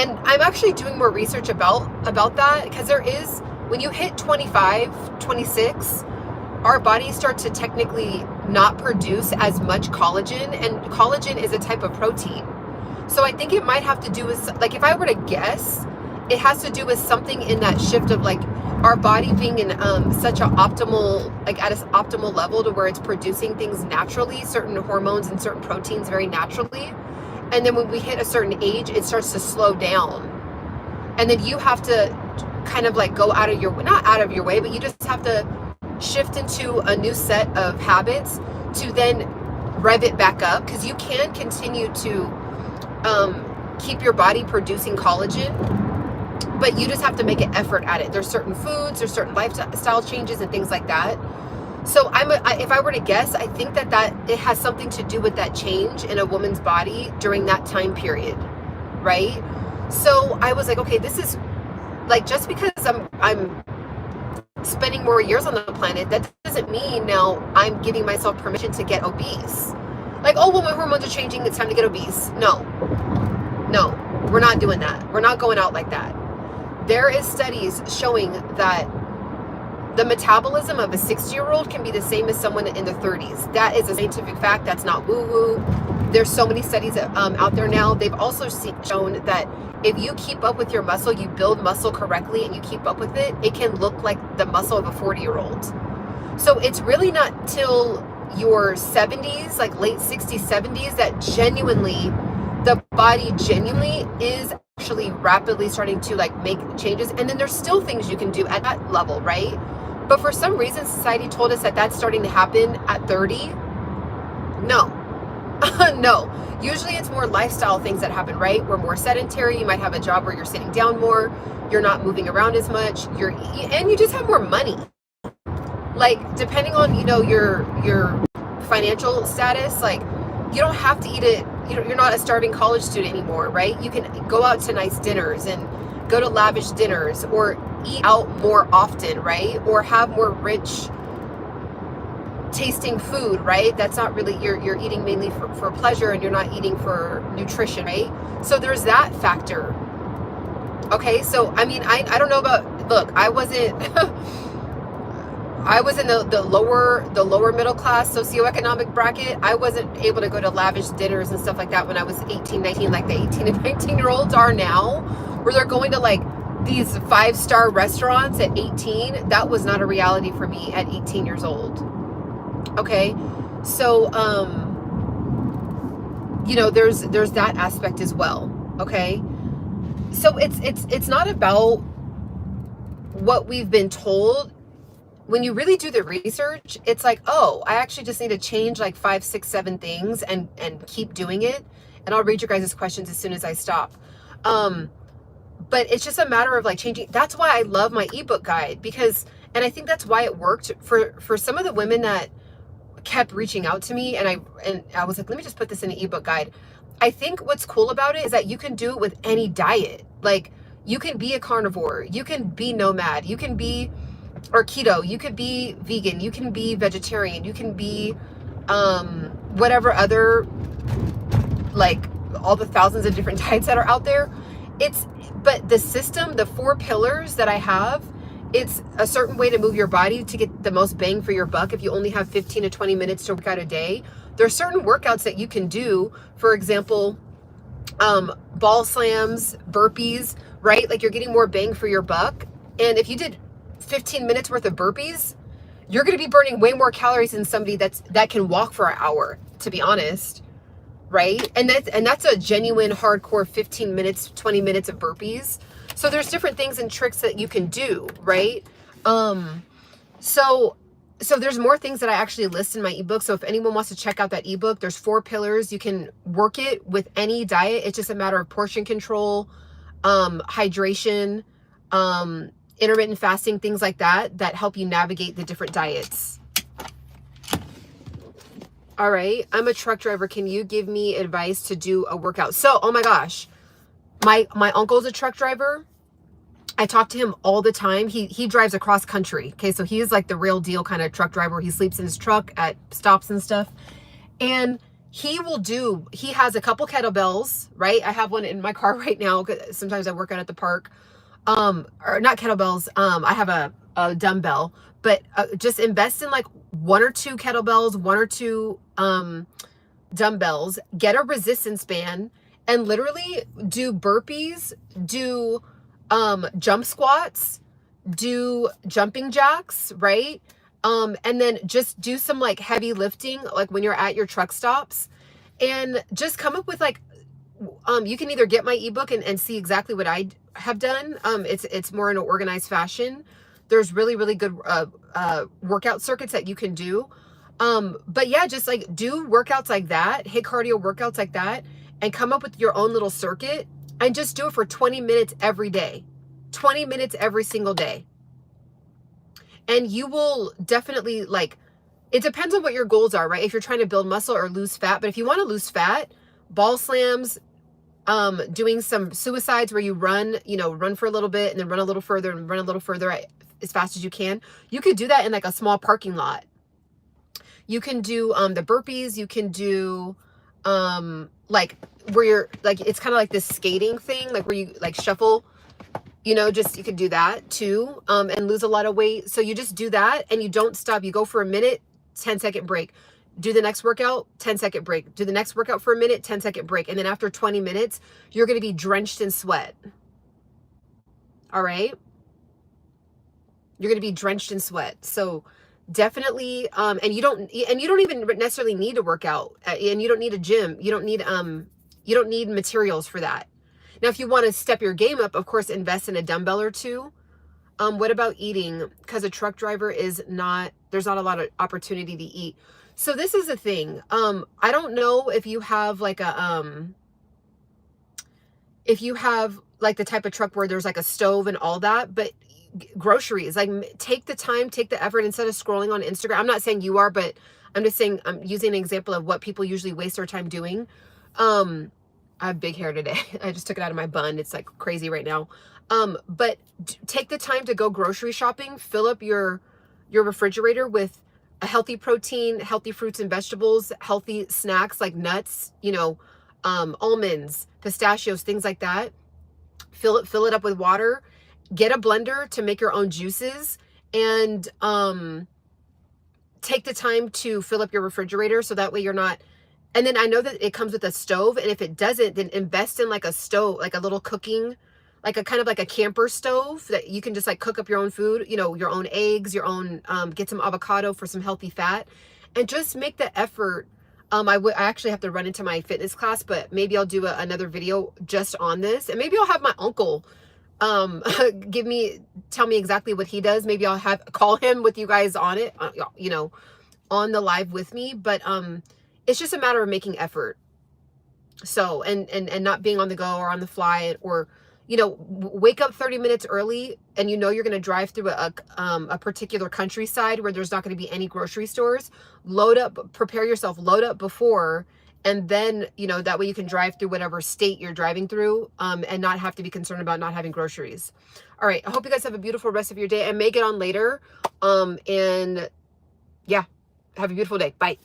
And I'm actually doing more research about that, because there is, when you hit 25, 26, our bodies start to technically not produce as much collagen, and collagen is a type of protein. So I think it might have to do with, like, if I were to guess, it has to do with something in that shift of like our body being in such an optimal, like at an optimal level to where it's producing things naturally, certain hormones and certain proteins very naturally. And then when we hit a certain age, it starts to slow down. And then you have to kind of like go out of your, not out of your way, but you just have to shift into a new set of habits to then rev it back up, because you can continue to keep your body producing collagen, but you just have to make an effort at it. There's certain foods, there's certain lifestyle changes and things like that. So if I were to guess, I think that it has something to do with that change in a woman's body during that time period, right? So I was like, okay, this is like, just because I'm spending more years on the planet, that doesn't mean now I'm giving myself permission to get obese. Like, oh, well, my hormones are changing, it's time to get obese. No, we're not doing that. We're not going out like that. There is studies showing that the metabolism of a 60-year-old can be the same as someone in the 30s. That is a scientific fact. That's not woo-woo. There's so many studies out there now. They've also shown that if you keep up with your muscle, you build muscle correctly and you keep up with it, it can look like the muscle of a 40-year-old. So it's really not till your 70s, like late 60s, 70s, that genuinely, the body genuinely is actually rapidly starting to like make changes. And then there's still things you can do at that level, right? But for some reason, society told us that that's starting to happen at 30. No. No. Usually it's more lifestyle things that happen, right? We're more sedentary. You might have a job where you're sitting down more. You're not moving around as much. And you just have more money. Like, depending on, your financial status, like, you don't have to eat it. You're not a starving college student anymore, right? You can go out to nice dinners and go to lavish dinners, or eat out more often, right? Or have more rich tasting food, right? That's not really, you're eating mainly for pleasure, and you're not eating for nutrition, right? So there's that factor. Okay, so I mean, I don't know about, look, I wasn't I was in the lower middle class socioeconomic bracket. I wasn't able to go to lavish dinners and stuff like that when I was 18, 19, like the 18 and 19-year-olds are now, where they're going to like these 5-star restaurants at 18. That was not a reality for me at 18 years old. Okay. So, there's that aspect as well. Okay. So it's not about what we've been told. When you really do the research, it's like, oh, I actually just need to change like 5, 6, 7 things and keep doing it. And I'll read your guys' questions as soon as I stop. But it's just a matter of like changing. That's why I love my ebook guide, because, and I think that's why it worked for some of the women that kept reaching out to me, and I was like, let me just put this in an ebook guide. I think what's cool about it is that you can do it with any diet. Like, you can be a carnivore, you can be nomad, you can be, or keto, you could be vegan, you can be vegetarian, you can be whatever other, like all the thousands of different diets that are out there. But the system, the 4 pillars that I have, it's a certain way to move your body to get the most bang for your buck. If you only have 15 to 20 minutes to work out a day, there are certain workouts that you can do. For example, ball slams, burpees, right? Like, you're getting more bang for your buck. And if you did 15 minutes worth of burpees, you're going to be burning way more calories than somebody that can walk for an hour, to be honest, right? And that's a genuine hardcore 15 minutes, 20 minutes of burpees. So there's different things and tricks that you can do, right? So there's more things that I actually list in my ebook. So if anyone wants to check out that ebook, there's 4 pillars. You can work it with any diet. It's just a matter of portion control, hydration, intermittent fasting, things like that help you navigate the different diets. All right. I'm a truck driver. Can you give me advice to do a workout? So, oh my gosh, my uncle's a truck driver. I talk to him all the time. He drives across country. Okay. So he is like the real deal kind of truck driver. He sleeps in his truck at stops and stuff. And he has a couple kettlebells, right? I have one in my car right now, 'cause sometimes I work out at the park. Or not kettlebells. I have a dumbbell, but just invest in like 1 or 2 kettlebells, 1 or 2 dumbbells, get a resistance band, and literally do burpees, do jump squats, do jumping jacks, right? And then just do some like heavy lifting, like when you're at your truck stops, and just come up with like, you can either get my ebook and see exactly what I have done. It's more in an organized fashion. There's really, really good workout circuits that you can do. But yeah, just like do workouts like that, hit cardio workouts like that, and come up with your own little circuit and just do it for 20 minutes every day. 20 minutes every single day. And you will definitely, like, it depends on what your goals are, right? If you're trying to build muscle or lose fat, but if you want to lose fat, ball slams, doing some suicides where you run, run for a little bit and then run a little further and run a little further as fast as you can. You could do that in like a small parking lot. You can do the burpees. You can do like where you're like, it's kind of like this skating thing, like where you like shuffle, just you could do that too, and lose a lot of weight. So you just do that and you don't stop. You go for a minute, 10-second break. Do the next workout, 10-second break. Do the next workout for a minute, 10-second break. And then after 20 minutes, you're going to be drenched in sweat. All right? You're going to be drenched in sweat. So definitely, and you don't even necessarily need to work out, and you don't need a gym. You don't need materials for that. Now, if you want to step your game up, of course, invest in a dumbbell or 2. What about eating? Because a truck driver there's not a lot of opportunity to eat. So this is the thing. I don't know if you have like the type of truck where there's like a stove and all that, but groceries, like take the time, take the effort instead of scrolling on Instagram. I'm not saying you are, but I'm just saying, I'm using an example of what people usually waste their time doing. I have big hair today. I just took it out of my bun. It's like crazy right now. But take the time to go grocery shopping, fill up your refrigerator with a healthy protein, healthy fruits and vegetables, healthy snacks like nuts, almonds, pistachios, things like that. Fill it up with water, get a blender to make your own juices, and take the time to fill up your refrigerator so that way you're not. And then I know that it comes with a stove, and if it doesn't, then invest in like a stove, like a little cooking, like a kind of like a camper stove that you can just like cook up your own food, your own eggs, your own, get some avocado for some healthy fat, and just make the effort. I actually have to run into my fitness class, but maybe I'll do another video just on this, and maybe I'll have my uncle tell me exactly what he does. Maybe I'll call him with you guys on it, on the live with me. But it's just a matter of making effort. So, and not being on the go or on the fly, or, wake up 30 minutes early, and you're going to drive through a particular countryside where there's not going to be any grocery stores. Load up, prepare yourself, load up before, and then, that way you can drive through whatever state you're driving through, and not have to be concerned about not having groceries. All right. I hope you guys have a beautiful rest of your day. I may get on later. And yeah, have a beautiful day. Bye.